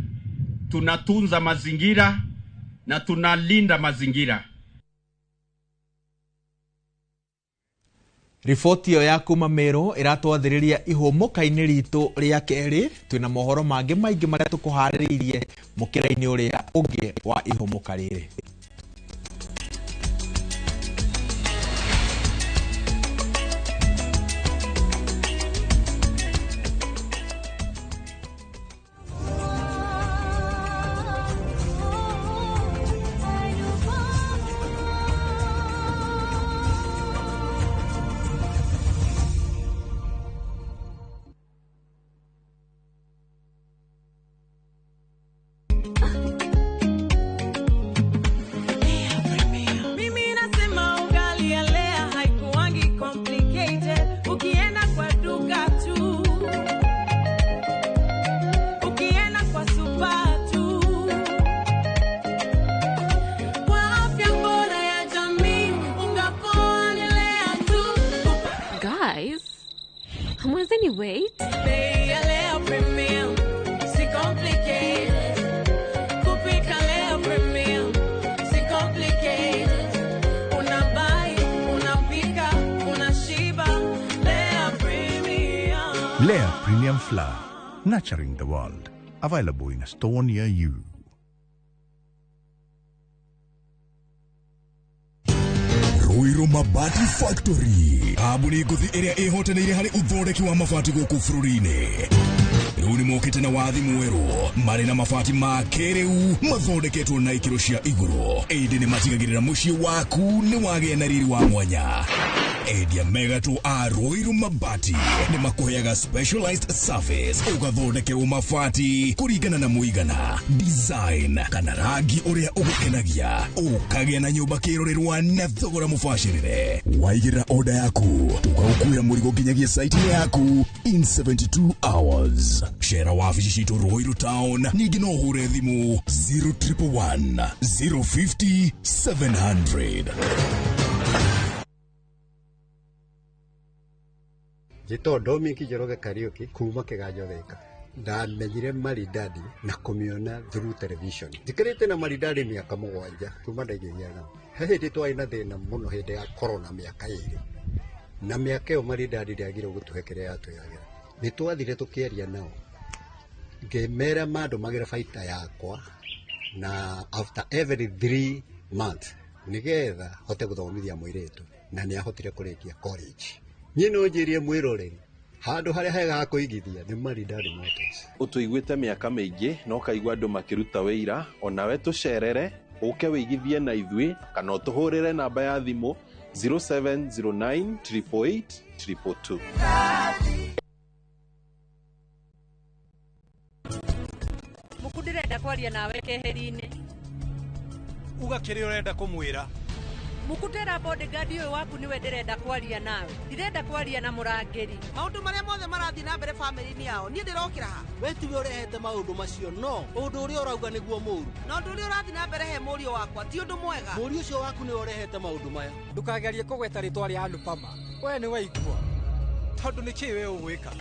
tunatunza mazingira na tunalinda mazingira. Riboti iyo ya kuma Meru iratwathiriria ihomoka-ini ritu ria keri. Twina mohoro mangi maingi maria tukuhaririirie mukira-ini uria ungi wa ihomoka riri. Lea Premium Flour, nurturing the world. Available in a store near you. Ruiru Mabati Factory. Kambuni nguthi iria ihotanĩire harĩ uthondeki wa mabati gũkũ bũrũri-inĩ. Rĩu nĩ mokĩte na wathi mwerũ marĩ na mabati ma kĩrĩu mathondeketwo na ikĩro cia igũrũ. Ĩndĩ nĩ matigagĩrĩra mũciĩ waku nĩ wagĩa na riri wa mwanya. Edia Megato a Ruiru Mabati ni makuheaga specialized service ugathondeke umafati kurigana na muigana design kana rangi uria ugukenagia ukagĩa na nyumba kirorerwa na thogora mubashirire. Waigira order yaku ukaukuira murigo nginyagia site yaku in 72 hours. Share wabici citu Ruiru Town ningi no hure thimu 0111 050 700. Jito Domi Kijoroge Karaoke kuma Kiganjo Thika. Ndamenyire Maridadi na kumiona through television. Ndikarite na Maridadi miaka 7 kuma ndaigĩria nao. Hindi twaina thĩna mũno hĩndĩ ya corona miaka 2. Na miaka ĩyo Maridadi ndiagire gũtuhe kĩrĩa yatũyagĩra. Nĩtwathire tũkĩaria nao. Ngĩmera mandũmagĩra baita yakwa na after every 3 months nĩgetha hote gũthomithia mũirĩtu na nĩahotire kũrĩkia college. Nyino njirie mwiroreri handu haria hega ha kuigithia ni Maridadi Motors. Utuiguite miaka mingi no kaigwa andu makiruta wira onawe tucerere uke wigithie na ithui kana utuhurire namba ya thimu 0709 888 222. Mukudirenda kwaria nawe keheri-ini ugakiri urenda kumwira Mukutera bodyguard uyu waku niwe ndirenda kwaria nawe. Ndirenda kwaria na murangiri. Maundu maria mothe marathi na mbere family-ini yao. Nie ndirokira ha. We tiwe urehete maundu macio no. Undu uria urauga niguo muru. Na undu uria urathi na mbere he murio wakwa ti undu mwega. Murio ucio waku niwe urehete maundu maya. Ndukagerie kugweta ritwa ria Anupama. We ni waigua. Tondu niki we ugwika.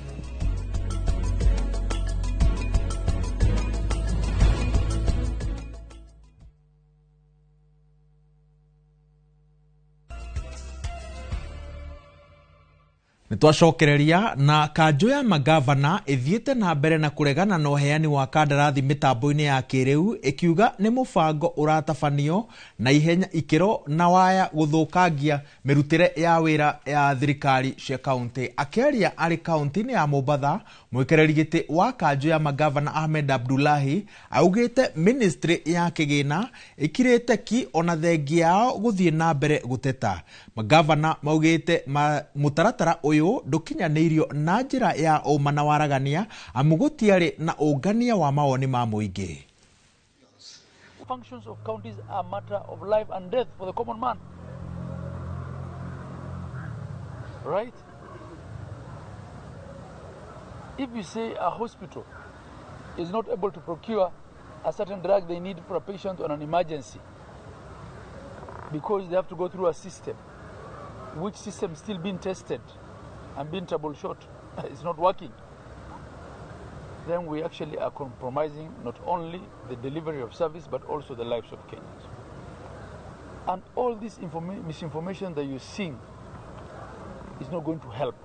Nitwacokereria na kanjo ya magavana ithiete na mbere na kuregana na uheani wa kandarathi mitambo-ini ya kiriu ikiuga ni mubango uratabanio na ihenya ikiro na waya guthukangia mirutire ya wira ya thirikari cia kaunti. Akiaria ari kaunti-ini ya Mombatha, mwikereri giti wa kanjo ya magavana Ahmed Abdullahi augite ministry ya kigina ikirite ki ona thengi yao guthie na mbere guteta. Magavana maugite mutaratara uyu ndukinyanirio na njira ya uma na waragania amu gutiari na ungania wa mawoni ma muingi. Functions of counties are a matter of life and death for the common man. Right? If you say a hospital is not able to procure a certain drug they need for a patient on an emergency because they have to go through a system, which system is still being tested and being troubleshot, it's not working, then we actually are compromising not only the delivery of service but also the lives of Kenyans. And all this misinformation that you're seeing is not going to help.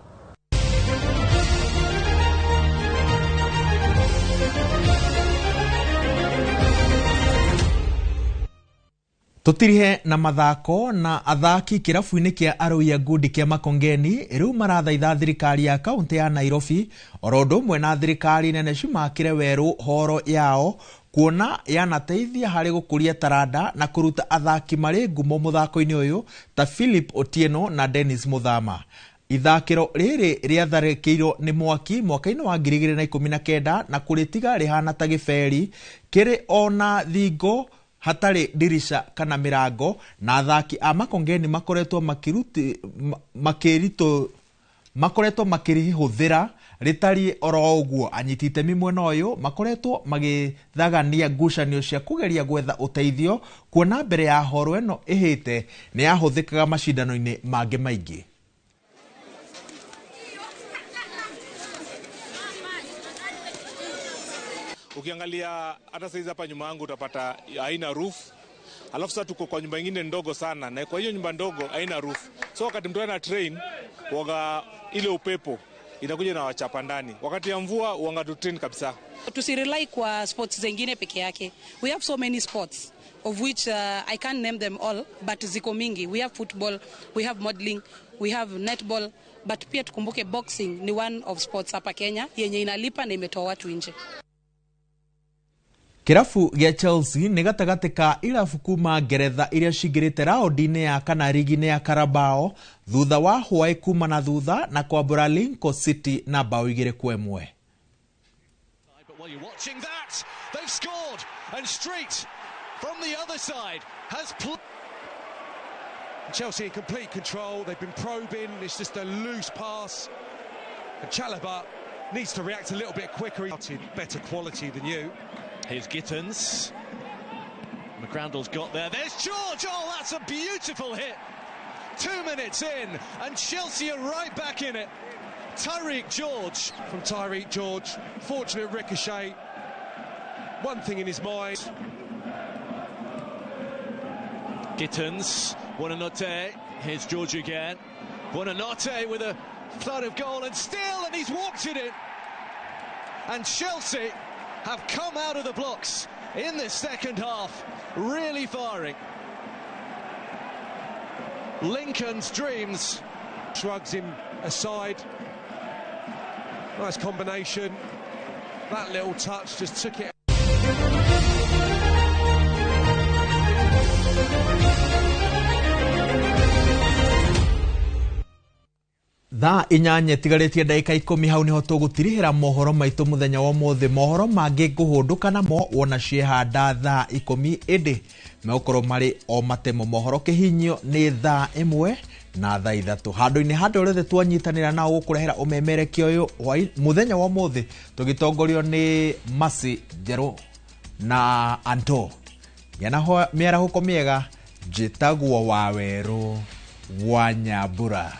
Tutirihe na mathako na athaki kirabu-ini kia Aruya Ngundi kia Makongeni riu marathaitha thirikari ya kaunti ya Nairobi orondo mwe na thirikari nene cimakire weru horo yao kuona yanateithia hari gukuria taranda na kuruta athaki mari ngumo muthako-ini uyu ta Philip Otieno na Dennis Muthama. Ithakiro riri riatharikirwo ni mwaki mwaka-ini wa 2019 na kuritiga rihana ta giberi kiri ona thingo hatari dirisha kana mirango na athaki a Makongeni makoretwo makirihuthira ritari oro uguo. Anyiti itemi mwena uyu makoretwo magithagania ngucanio cia kugeria gwetha uteithio kuona mbere ya horo eno ihite ni yahuthikaga macindano-ini mangi maingi. Ukiangalia hata saizi hapa nyuma yangu utapata haina roof. Alafu sasa tuko kwa nyumba nyingine ndogo sana na kwa hiyo nyumba ndogo haina roof. So wakati mtu ana train waga ile upepo inakuja na wachapa ndani. Wakati ya mvua uanga tu train kabisa. Tusirely kwa sports zingine peke yake. We have so many sports of which I can't name them all but ziko mingi. We have football, we have modeling, we have netball, but pia tukumbuke boxing ni one of sports hapa Kenya yenye inalipa na imetoa watu nje. Kirafu gya Chelsea ni gatagati ka irafu kuma Ngeretha iria cingirite raundine ya kana rigine ya Carabao thutha wa Hawaii kuma na thutha na kwambura Lincoln City na bao 2-1. But while you're watching that, they've scored, and Street from the other side has Chelsea in complete control. They've been probing. It's just a loose pass. And Chalobah needs to react a little bit quicker. Better quality than you. Here's Gittins. McGrandle's got there. There's George. Oh, that's a beautiful hit. 2 minutes in, and Chelsea are right back in it. Tyreek George. From Tyreek George. Fortunate ricochet. One thing in his mind. Gittins. Buonanotte. Here's George again. Buonanotte with a flood of goal, and still, and he's walked it in. And Chelsea have come out of the blocks in this second half, really firing. Lincoln's dreams. Shrugs him aside. Nice combination. That little touch just took it. Thaa inyanya tigaritie ndagika 10 hau niho tugutirihira mohoro maitu muthenya wa mothe mohoro mangi nguhunduka namo wona ciehanda thaa 10 indi meokoro mari o matemo mohoro kihinyo ni thaa 1 na thaa 3 handu-ini hande urethe twanyitanira nao gukurehera umemerekia uyu muthenya wa mothe tugitongorio ni Masi Jero na Anto yana miarahuko miega njitagwo Waweru wa Nyambura.